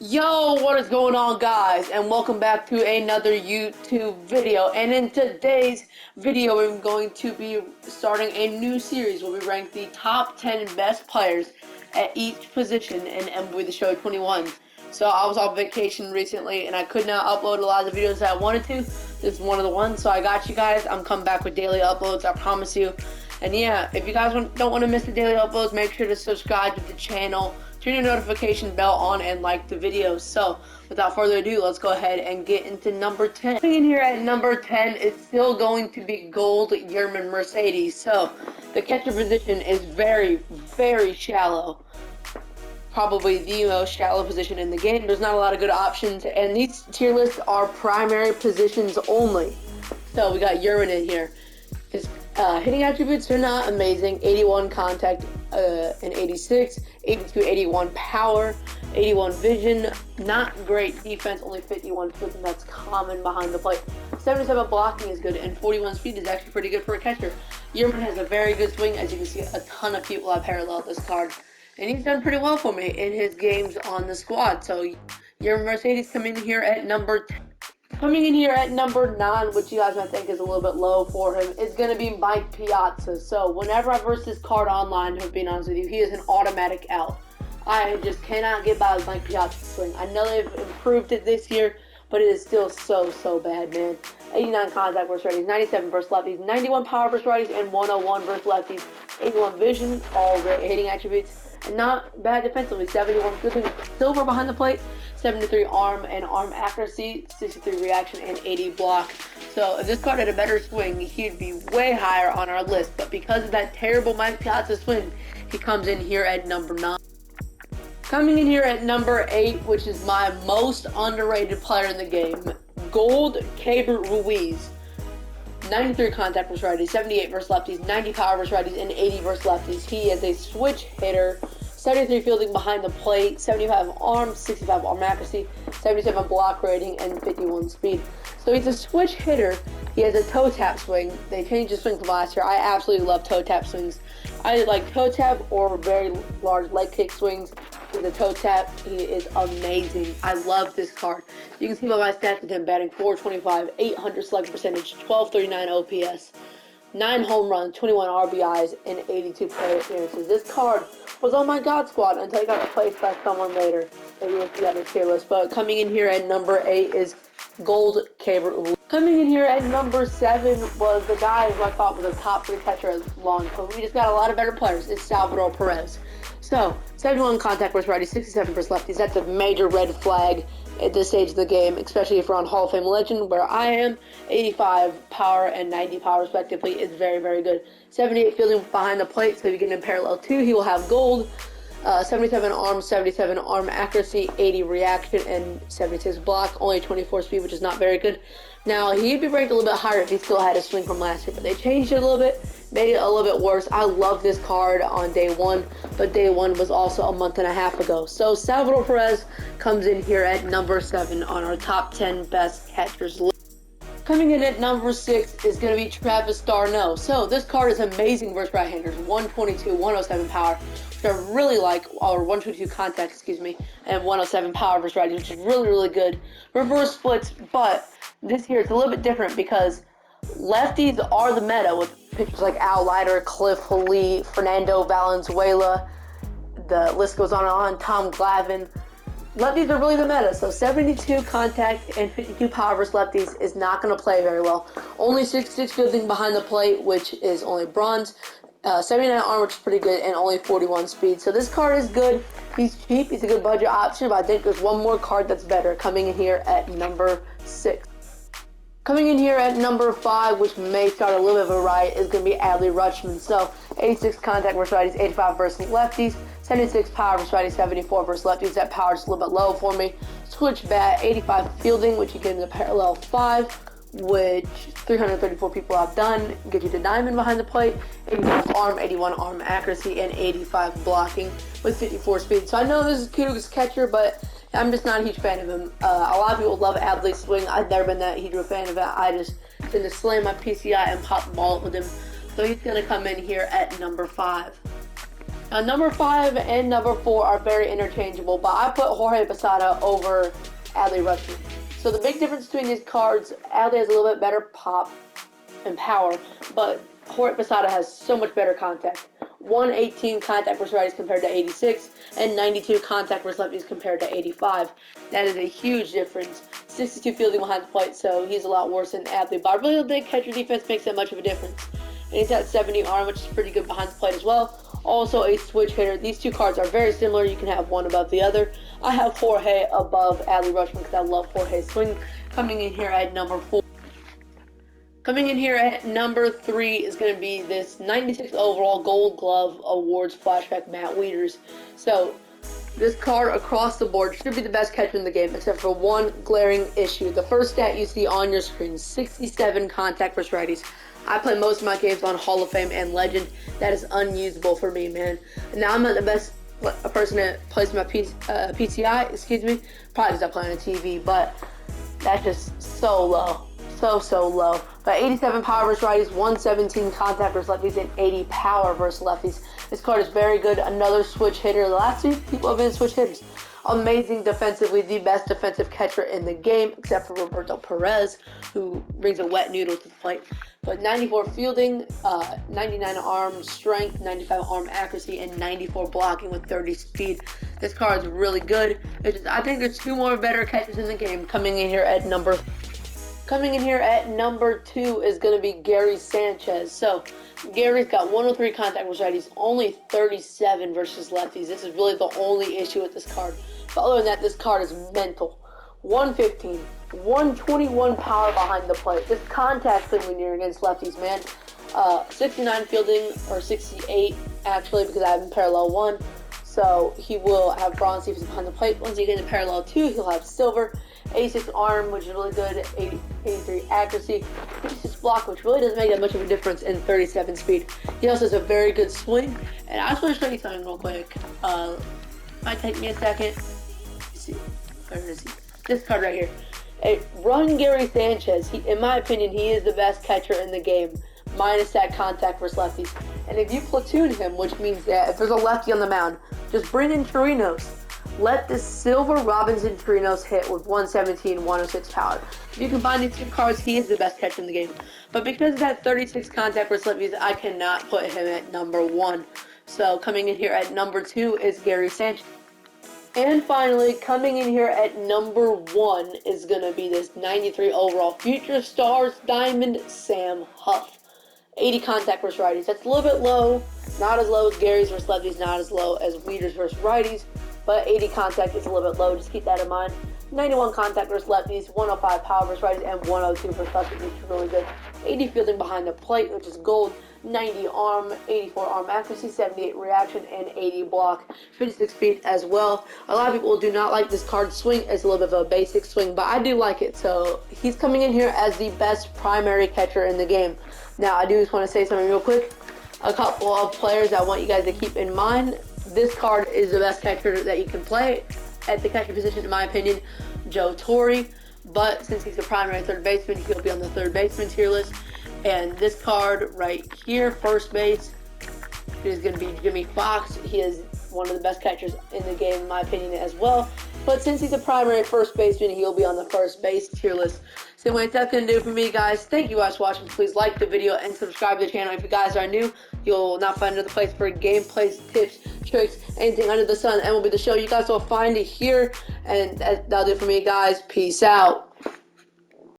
Yo, what is going on, guys, and welcome back to another YouTube video. And in today's video, we're going to be starting a new series where we rank the top 10 best players at each position in MLB The Show 21. So I was on vacation recently and I could not upload a lot of the videos that I wanted to. This is one of the ones, so I got you guys. I'm coming back with daily uploads, I promise you. And yeah, if you guys don't want to miss the daily uploads, make sure to subscribe to the channel, turn your notification bell on, and like the videos. So without further ado, let's go ahead and get into number 10. Coming in here at number 10 is still going to be Gold Yerman Mercedes. So the catcher position is very, very shallow. Probably the most shallow position in the game. There's not a lot of good options, and these tier lists are primary positions only. So we got Yerman in here. His hitting attributes are not amazing. 81 contact and 86, 82, 81 power, 81 vision. Not great defense, only 51 switching. That's common behind the plate. 77 blocking is good, and 41 speed is actually pretty good for a catcher. Yerman has a very good swing. As you can see, a ton of people have paralleled this card. And he's done pretty well for me in his games on the squad. So Yerman Mercedes coming in here at number 10. Coming in here at number 9, which you guys might think is a little bit low for him, is going to be Mike Piazza. So whenever I verse this card online, to be honest with you, he is an automatic out. I just cannot get by with Mike Piazza's swing. I know they've improved it this year, but it is still so bad, man. 89 contact versus righties, 97 versus lefties, 91 power versus righties, and 101 versus lefties. 81 vision, all great hitting attributes. And not bad defensively, 71 good silver behind the plate, 73 arm and arm accuracy, 63 reaction, and 80 block. So if this card had a better swing, he'd be way higher on our list. But because of that terrible Mike Piazza swing, he comes in here at number 9. Coming in here at number 8, which is my most underrated player in the game, Gold Ruiz. 93 contact versus righties, 78 versus lefties, 90 power versus righties, and 80 versus lefties. He is a switch hitter, 73 fielding behind the plate, 75 arm, 65 arm accuracy, 77 block rating, and 51 speed. So he's a switch hitter. He has a toe tap swing. They changed his swing from last year. I absolutely love toe tap swings. I like toe tap or very large leg kick swings. With a toe tap, he is amazing. I love this card. You can see by my stats with him batting .425, 800 slugging percentage, 1239 OPS, 9 home runs, 21 RBIs, and 82 plate appearances. This card was on my God squad until he got replaced by someone later. Maybe we'll see that in tier list. But coming in here at number 8 is Gold Caber. Coming in here at number 7 was the guy who I thought was a top 3 catcher at long. But we just got a lot of better players. It's Salvador Perez. So, 71 contact versus righties, 67 versus lefties. That's a major red flag at this stage of the game, especially if we're on Hall of Fame Legend, where I am. 85 power and 90 power, respectively, is very good. 78 fielding behind the plate, so if you get in parallel 2, he will have gold. 77 arm, 77 arm accuracy, 80 reaction, and 76 block. Only 24 speed, which is not very good. Now, he'd be ranked a little bit higher if he still had his swing from last year, but they changed it a little bit, made it a little bit worse. I love this card on day 1, but day 1 was also a month and a half ago. So Salvador Perez comes in here at number 7 on our top 10 best catchers list. Coming in at number 6 is going to be Travis d'Arnaud. So this card is amazing versus right-handers. 122, 107 power, which I really like, or 122 contact, excuse me, and 107 power versus righties, which is really good. Reverse splits, but this year it's a little bit different because lefties are the meta with pitchers like Al Leiter, Cliff Lee, Fernando Valenzuela. The list goes on and on. Tom Glavine. Lefties are really the meta, so 72 contact and 52 power versus lefties is not going to play very well. Only 66 fielding behind the plate, which is only bronze. 79 arm, which is pretty good, and only 41 speed. So this card is good. He's cheap. He's a good budget option, but I think there's one more card that's better coming in here at number 6. Coming in here at number 5, which may start a little bit of a riot, is going to be Adley Rutschman. So 86 contact versus righties, 85 versus lefties, 76 power versus righties, 74 versus lefties. That power is a little bit low for me. Switch bat, 85 fielding, which you get in the parallel 5, which 334 people have done. Get you to diamond behind the plate, 85 arm, 81 arm accuracy, and 85 blocking with 54 speed. So I know this is Kudos catcher, but I'm just not a huge fan of him. A lot of people love Adley's swing. I've never been that huge of a fan of it. I just tend to slam my PCI and pop the ball with him. So he's going to come in here at number 5. Number 5 and number 4 are very interchangeable, but I put Jorge Pasada over Adley Rutschman. So the big difference between these cards, Adley has a little bit better pop and power, but Jorge Pasada has so much better contact. 118 contact versus righties compared to 86, and 92 contact versus lefties compared to 85. That is a huge difference. 62 fielding behind the plate, so he's a lot worse than Adley, but I really don't think catcher defense makes that much of a difference. And he's at 70 arm, which is pretty good behind the plate as well. Also a switch hitter. These two cards are very similar. You can have one above the other. I have Jorge above Adley Rutschman because I love Jorge's swing. Coming in here at number 4. Coming in here at number 3 is going to be this 96 overall Gold Glove Awards Flashback Matt Wieders. So this card across the board should be the best catcher in the game, except for one glaring issue. The first stat you see on your screen, 67 contact versus righties. I play most of my games on Hall of Fame and Legend. That is unusable for me, man. Now I'm not the best person to place my PCI, probably because I play on TV, but that's just so low. So low. But 87 power versus righties, 117 contact versus lefties, and 80 power versus lefties. This card is very good. Another switch hitter. The last two people have been switch hitters. Amazing defensively, the best defensive catcher in the game, except for Roberto Perez, who brings a wet noodle to the plate. But 94 fielding, 99 arm strength, 95 arm accuracy, and 94 blocking with 30 speed. This card is really good. I think there's two more better catchers in the game. Coming in here at number 2 is going to be Gary Sanchez. So Gary's got 103 contact versus righties, only 37 versus lefties. This is really the only issue with this card. But other than that, this card is mental. 115, 121 power behind the plate. This contact swing when you're against lefties, man. 69 fielding, or 68 actually, because I have him parallel 1. So he will have bronze defense behind the plate. Once you get into parallel 2, he'll have silver. 86 arm, which is really good. 83 accuracy. 56 block, which really doesn't make that much of a difference, and 37 speed. He also has a very good swing. And I just want to show you something real quick. Might take me a second. Let's see. Where is he? This card right here. Run Gary Sanchez. In my opinion, he is the best catcher in the game, minus that contact versus lefties. And if you platoon him, which means that if there's a lefty on the mound, just bring in Chirinos. Let this Silver Robinson Chirinos hit with 117, 106 power. If you combine these two cards, he is the best catcher in the game. But because of that 36 contact versus lefties, I cannot put him at number 1. So coming in here at number 2 is Gary Sanchez. And finally, coming in here at number 1 is going to be this 93 overall Future Stars Diamond Sam Huff. 80 contact versus righties. That's a little bit low. Not as low as Gary's versus lefties, not as low as Wieders versus righties. But 80 contact is a little bit low. Just keep that in mind. 91 contact versus lefties, 105 power versus righties, and 102 versus lefties, which is really good. 80 fielding behind the plate, which is gold. 90 arm, 84 arm accuracy, 78 reaction, and 80 block. 56 speed as well. A lot of people do not like this card swing. It's a little bit of a basic swing, but I do like it. So he's coming in here as the best primary catcher in the game. Now, I do just want to say something real quick. A couple of players I want you guys to keep in mind. This card is the best catcher that you can play at the catcher position, in my opinion, Joe Torre. But since he's a primary third baseman, he'll be on the third baseman tier list. And this card right here, first base, is going to be Jimmy Fox. He is one of the best catchers in the game, in my opinion, as well. But since he's a primary first baseman, he'll be on the first base tier list. So anyway, that's going to do it for me, guys. Thank you guys for watching. Please like the video and subscribe to the channel. If you guys are new, you'll not find another place for gameplays, tips, tricks, anything under the sun. And will be the show you guys will find it here. And that'll do it for me, guys. Peace out.